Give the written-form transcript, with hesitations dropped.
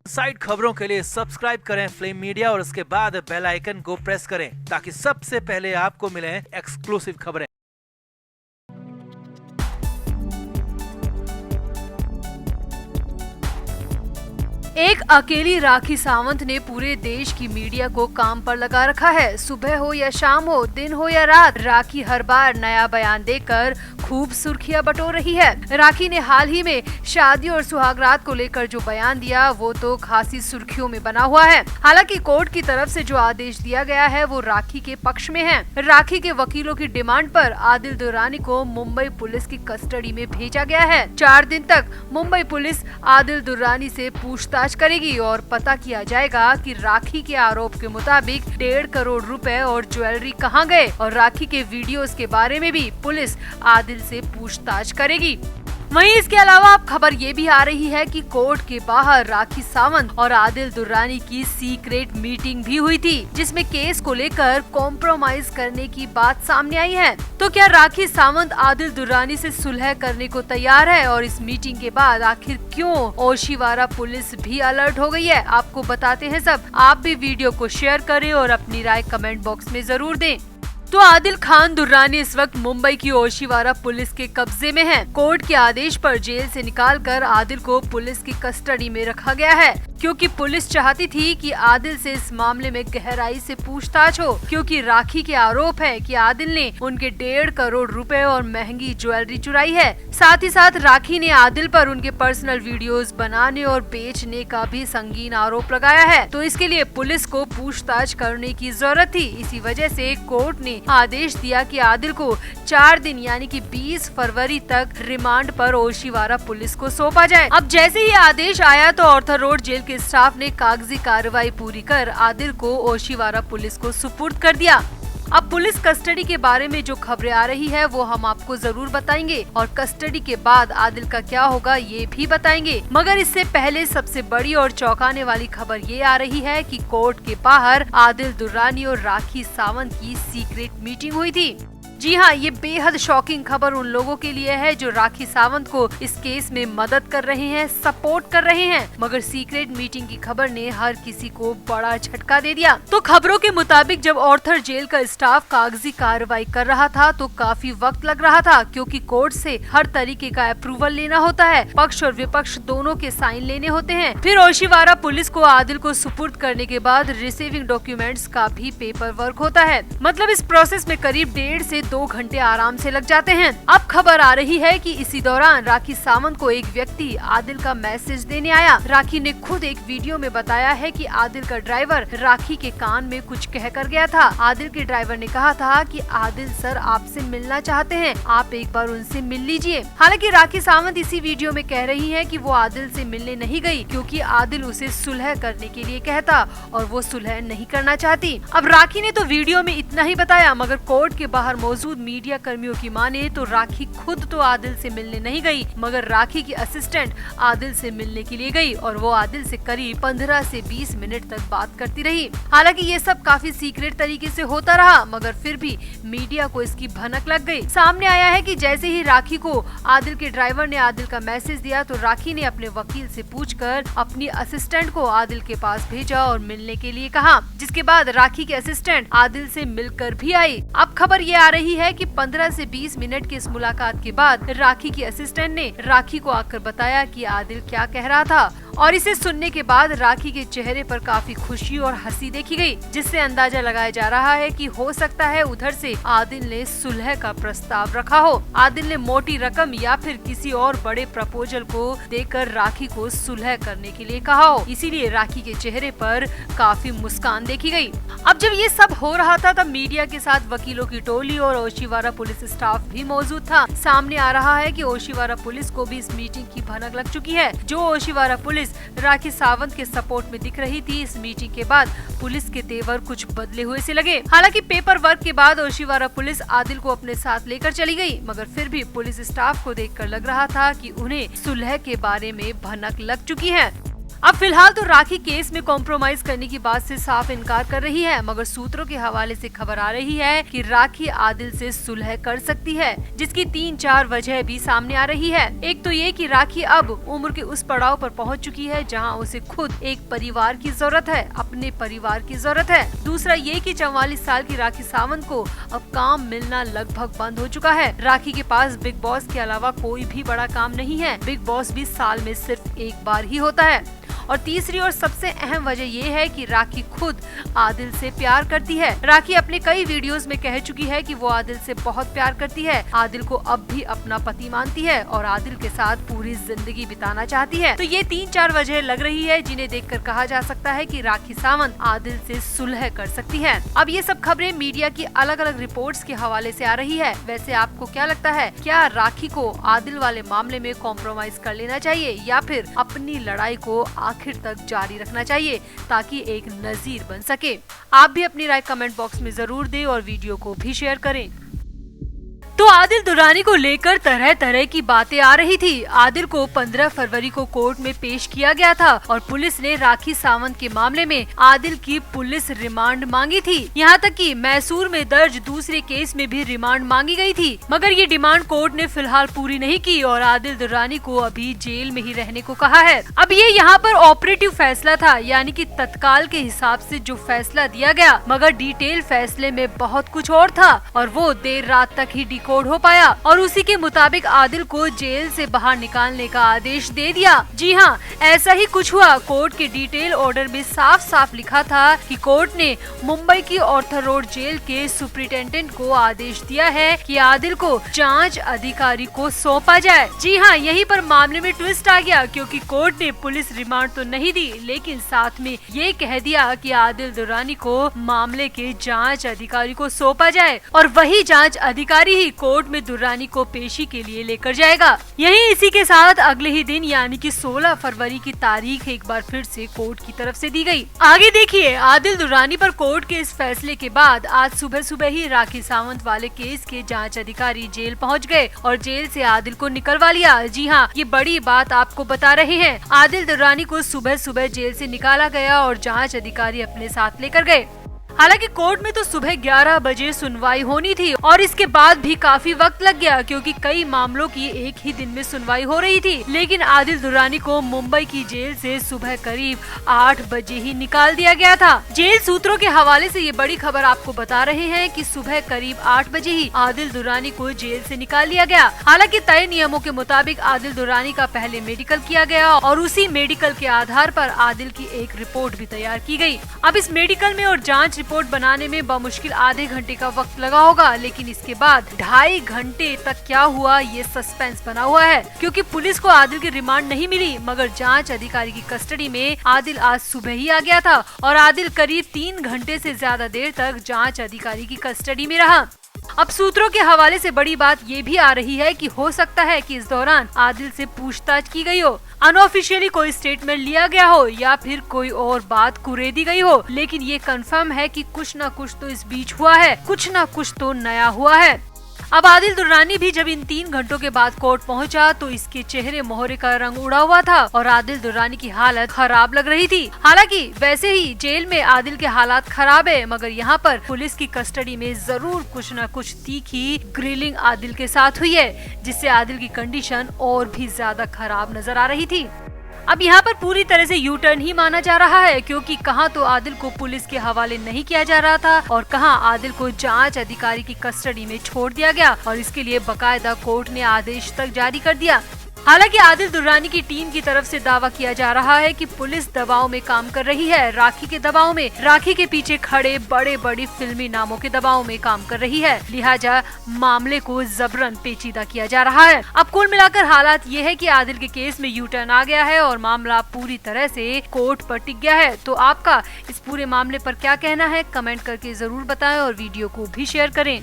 Side खबरों के लिए सब्सक्राइब करें फ्लेम मीडिया और उसके बाद बेल आइकन को प्रेस करें ताकि सबसे पहले आपको मिले एक्सक्लूसिव खबरें। एक अकेली राखी सावंत ने पूरे देश की मीडिया को काम पर लगा रखा है। सुबह हो या शाम हो, दिन हो या रात, राखी हर बार नया बयान देकर खूब सुर्खियां बटोर रही है। राखी ने हाल ही में शादी और सुहागरात को लेकर जो बयान दिया वो तो खासी सुर्खियों में बना हुआ है। हालांकि कोर्ट की तरफ से जो आदेश दिया गया है वो राखी के पक्ष में है। राखी के वकीलों की डिमांड पर आदिल दुर्रानी को मुंबई पुलिस की कस्टडी में भेजा गया है। 4 दिन तक मुंबई पुलिस आदिल दुर्रानी से पूछताछ करेगी और पता किया जाएगा कि राखी के आरोप के मुताबिक 1.5 करोड़ रुपए और ज्वेलरी कहां गए और राखी के वीडियोस के बारे में भी पुलिस आदिल से पूछताछ करेगी। वहीं इसके अलावा अब खबर ये भी आ रही है कि कोर्ट के बाहर राखी सावंत और आदिल दुर्रानी की सीक्रेट मीटिंग भी हुई थी, जिसमें केस को लेकर कॉम्प्रोमाइज करने की बात सामने आई है। तो क्या राखी सावंत आदिल दुर्रानी से सुलह करने को तैयार है? और इस मीटिंग के बाद आखिर क्यों ओशिवारा पुलिस भी अलर्ट हो गई है, आपको बताते हैं सब। आप भी वीडियो को शेयर करें और अपनी राय कमेंट बॉक्स में जरूर दें। तो आदिल खान दुर्रानी इस वक्त मुंबई की ओशिवारा पुलिस के कब्जे में है। कोर्ट के आदेश पर जेल से निकालकर आदिल को पुलिस की कस्टडी में रखा गया है, क्योंकि पुलिस चाहती थी कि आदिल से इस मामले में गहराई से पूछताछ हो, क्योंकि राखी के आरोप है कि आदिल ने उनके 1.5 करोड़ रुपए और महंगी ज्वेलरी चुराई है। साथ ही साथ राखी ने आदिल पर उनके पर्सनल वीडियोस बनाने और बेचने का भी संगीन आरोप लगाया है। तो इसके लिए पुलिस को पूछताछ करने की जरूरत थी। इसी वजह से कोर्ट ने आदेश दिया कि आदिल को 4 दिन यानी कि 20 फरवरी तक रिमांड पर ओशिवारा पुलिस को सौंपा जाए। अब जैसे ही आदेश आया तो ऑर्थर रोड जेल के स्टाफ ने कागजी कार्रवाई पूरी कर आदिल को ओशिवारा पुलिस को सुपुर्द कर दिया। अब पुलिस कस्टडी के बारे में जो खबरें आ रही है वो हम आपको जरूर बताएंगे और कस्टडी के बाद आदिल का क्या होगा ये भी बताएंगे। मगर इससे पहले सबसे बड़ी और चौंकाने वाली खबर ये आ रही है कि कोर्ट के बाहर आदिल दुर्रानी और राखी सावंत की सीक्रेट मीटिंग हुई थी। जी हाँ, ये बेहद शॉकिंग खबर उन लोगों के लिए है जो राखी सावंत को इस केस में मदद कर रहे हैं, सपोर्ट कर रहे हैं। मगर सीक्रेट मीटिंग की खबर ने हर किसी को बड़ा झटका दे दिया। तो खबरों के मुताबिक जब ऑर्थर जेल का स्टाफ कागजी कार्रवाई कर रहा था तो काफी वक्त लग रहा था, क्योंकि कोर्ट से हर तरीके का अप्रूवल लेना होता है, पक्ष और विपक्ष दोनों के साइन लेने होते हैं। फिर ओशिवारा पुलिस को आदिल को सुपुर्द करने के बाद रिसीविंग डॉक्यूमेंट्स का भी पेपर वर्क होता है। मतलब इस प्रोसेस में करीब 1.5 से 2 घंटे आराम से लग जाते हैं। अब खबर आ रही है कि इसी दौरान राखी सावंत को एक व्यक्ति आदिल का मैसेज देने आया। राखी ने खुद एक वीडियो में बताया है कि आदिल का ड्राइवर राखी के कान में कुछ कह कर गया था। आदिल के ड्राइवर ने कहा था कि आदिल सर आपसे मिलना चाहते हैं, आप एक बार उनसे मिल लीजिए। हालांकि राखी सावंत इसी वीडियो में कह रही है कि वो आदिल से मिलने नहीं गई, क्योंकि आदिल उसे सुलह करने के लिए कहता और वो सुलह नहीं करना चाहती। अब राखी ने तो वीडियो में इतना ही बताया, मगर कोर्ट के बाहर मौजूद मीडिया कर्मियों की माने तो राखी खुद तो आदिल से मिलने नहीं गई, मगर राखी की असिस्टेंट आदिल से मिलने के लिए गई और वो आदिल से करीब 15 से 20 मिनट तक बात करती रही। हालांकि ये सब काफी सीक्रेट तरीके से होता रहा, मगर फिर भी मीडिया को इसकी भनक लग गई। सामने आया है कि जैसे ही राखी को आदिल के ड्राइवर ने आदिल का मैसेज दिया तो राखी ने अपने वकील से पूछकर अपनी असिस्टेंट को आदिल के पास भेजा और मिलने के लिए कहा, जिसके बाद राखी के असिस्टेंट आदिल से मिलकर भी आई। अब खबर ये आ रही है कि 15 से 20 मिनट की इस मुलाकात के बाद राखी की असिस्टेंट ने राखी को आकर बताया कि आदिल क्या कह रहा था, और इसे सुनने के बाद राखी के चेहरे पर काफी खुशी और हंसी देखी गई, जिससे अंदाजा लगाया जा रहा है कि हो सकता है उधर से आदिल ने सुलह का प्रस्ताव रखा हो। आदिल ने मोटी रकम या फिर किसी और बड़े प्रपोजल को देकर राखी को सुलह करने के लिए कहा हो, इसीलिए राखी के चेहरे पर काफी मुस्कान देखी गई। अब जब ये सब हो रहा था तब मीडिया के साथ वकीलों की टोली और ओशिवारा पुलिस स्टाफ भी मौजूद था। सामने आ रहा है कि ओशिवारा पुलिस को भी इस मीटिंग की भनक लग चुकी है। जो ओशिवारा पुलिस राखी सावंत के सपोर्ट में दिख रही थी, इस मीटिंग के बाद पुलिस के तेवर कुछ बदले हुए से लगे। हालांकि पेपर वर्क के बाद ओशिवारा पुलिस आदिल को अपने साथ लेकर चली गई, मगर फिर भी पुलिस स्टाफ को देखकर लग रहा था कि उन्हें सुलह के बारे में भनक लग चुकी है। अब फिलहाल तो राखी केस में कॉम्प्रोमाइज करने की बात से साफ इनकार कर रही है, मगर सूत्रों के हवाले से खबर आ रही है कि राखी आदिल से सुलह कर सकती है, जिसकी 3-4 वजह भी सामने आ रही है। एक तो ये कि राखी अब उम्र के उस पड़ाव पर पहुंच चुकी है जहां उसे खुद एक परिवार की जरूरत है, अपने परिवार की जरूरत है। दूसरा ये कि 44 साल की राखी सावंत को अब काम मिलना लगभग बंद हो चुका है। राखी के पास बिग बॉस के अलावा कोई भी बड़ा काम नहीं है। बिग बॉस भी साल में सिर्फ एक बार ही होता है। और तीसरी और सबसे अहम वजह ये है कि राखी खुद आदिल से प्यार करती है। राखी अपने कई वीडियोस में कह चुकी है कि वो आदिल से बहुत प्यार करती है, आदिल को अब भी अपना पति मानती है और आदिल के साथ पूरी जिंदगी बिताना चाहती है। तो ये 3-4 वजह लग रही है जिन्हें देखकर कहा जा सकता है कि राखी सावंत आदिल से सुलह कर सकती है। अब ये सब खबरें मीडिया की अलग अलग रिपोर्ट्स के हवाले से आ रही है। वैसे आपको क्या लगता है, क्या राखी को आदिल वाले मामले में कॉम्प्रोमाइज कर लेना चाहिए या फिर अपनी लड़ाई को आखिर तक जारी रखना चाहिए ताकि एक नजीर बन सके? आप भी अपनी राय कमेंट बॉक्स में जरूर दें और वीडियो को भी शेयर करें। तो आदिल दुरानी को लेकर तरह तरह की बातें आ रही थी। आदिल को 15 फरवरी को कोर्ट में पेश किया गया था और पुलिस ने राखी सावंत के मामले में आदिल की पुलिस रिमांड मांगी थी। यहाँ तक कि मैसूर में दर्ज दूसरे केस में भी रिमांड मांगी गई थी, मगर ये डिमांड कोर्ट ने फिलहाल पूरी नहीं की और आदिल दुरानी को अभी जेल में ही रहने को कहा है। अब ये यहाँ पर ऑपरेटिव फैसला था, यानी कि तत्काल के हिसाब से जो फैसला दिया गया, मगर डिटेल फैसले में बहुत कुछ और था और वो देर रात तक ही कोड हो पाया और उसी के मुताबिक आदिल को जेल से बाहर निकालने का आदेश दे दिया। जी हाँ, ऐसा ही कुछ हुआ। कोर्ट के डिटेल ऑर्डर में साफ साफ लिखा था कि कोर्ट ने मुंबई की ऑर्थर रोड जेल के सुपरिटेंडेंट को आदेश दिया है कि आदिल को जांच अधिकारी को सौंपा जाए। जी हाँ, यहीं पर मामले में ट्विस्ट आ गया, क्योंकि कोर्ट ने पुलिस रिमांड तो नहीं दी, लेकिन साथ में ये कह दिया कि आदिल दुरानी को मामले के जांच अधिकारी को सौंपा जाए और वही जांच अधिकारी ही कोर्ट में दुरानी को पेशी के लिए लेकर जाएगा। यही इसी के साथ अगले ही दिन यानी कि 16 फरवरी की तारीख एक बार फिर से कोर्ट की तरफ से दी गई। आगे देखिए, आदिल दुरानी पर कोर्ट के इस फैसले के बाद आज सुबह सुबह ही राखी सावंत वाले केस के जांच अधिकारी जेल पहुंच गए और जेल से आदिल को निकलवा लिया। जी हाँ, ये बड़ी बात आपको बता रहे हैं। आदिल दुरानी को सुबह सुबह जेल से निकाला गया और जांच अधिकारी अपने साथ लेकर गए। हालांकि कोर्ट में तो सुबह 11 बजे सुनवाई होनी थी और इसके बाद भी काफी वक्त लग गया, क्योंकि कई मामलों की एक ही दिन में सुनवाई हो रही थी। लेकिन आदिल दुरानी को मुंबई की जेल से सुबह करीब 8 बजे ही निकाल दिया गया था। जेल सूत्रों के हवाले से ये बड़ी खबर आपको बता रहे हैं कि सुबह करीब 8 बजे ही आदिल दुरानी को जेल से निकाल लिया गया। हालांकि तय नियमों के मुताबिक आदिल दुरानी का पहले मेडिकल किया गया और उसी मेडिकल के आधार पर आदिल की एक रिपोर्ट भी तैयार की गयी। अब इस मेडिकल में और जाँच रिपोर्ट बनाने में बमुश्किल आधे घंटे का वक्त लगा होगा, लेकिन इसके बाद 2.5 घंटे तक क्या हुआ ये सस्पेंस बना हुआ है, क्योंकि पुलिस को आदिल की रिमांड नहीं मिली, मगर जांच अधिकारी की कस्टडी में आदिल आज सुबह ही आ गया था और आदिल करीब 3 घंटे से ज्यादा देर तक जांच अधिकारी की कस्टडी में रहा। अब सूत्रों के हवाले से बड़ी बात ये भी आ रही है कि हो सकता है कि इस दौरान आदिल से पूछताछ की गई हो, अनऑफिशियली कोई स्टेटमेंट लिया गया हो या फिर कोई और बात कुरेदी गई हो, लेकिन ये कंफर्म है कि कुछ न कुछ तो इस बीच हुआ है, कुछ न कुछ तो नया हुआ है। अब आदिल दुरानी भी जब इन 3 घंटों के बाद कोर्ट पहुंचा तो इसके चेहरे मोहरे का रंग उड़ा हुआ था और आदिल दुरानी की हालत खराब लग रही थी। हालांकि वैसे ही जेल में आदिल के हालात खराब है, मगर यहाँ पर पुलिस की कस्टडी में जरूर कुछ न कुछ तीखी ग्रिलिंग आदिल के साथ हुई है, जिससे आदिल की कंडीशन और भी ज्यादा खराब नजर आ रही थी। अब यहाँ पर पूरी तरह से यू टर्न ही माना जा रहा है, क्योंकि कहाँ तो आदिल को पुलिस के हवाले नहीं किया जा रहा था और कहाँ आदिल को जांच अधिकारी की कस्टडी में छोड़ दिया गया और इसके लिए बकायदा कोर्ट ने आदेश तक जारी कर दिया। हालांकि आदिल दुरानी की टीम की तरफ से दावा किया जा रहा है कि पुलिस दबाव में काम कर रही है, राखी के दबाव में, राखी के पीछे खड़े बड़े बड़े फिल्मी नामों के दबाव में काम कर रही है, लिहाजा मामले को जबरन पेचीदा किया जा रहा है। अब कुल मिलाकर हालात ये है कि आदिल के केस में यू टर्न आ गया है और मामला पूरी तरह से कोर्ट पर टिक गया है। तो आपका इस पूरे मामले पर क्या कहना है, कमेंट करके जरूर बताएं और वीडियो को भी शेयर करें।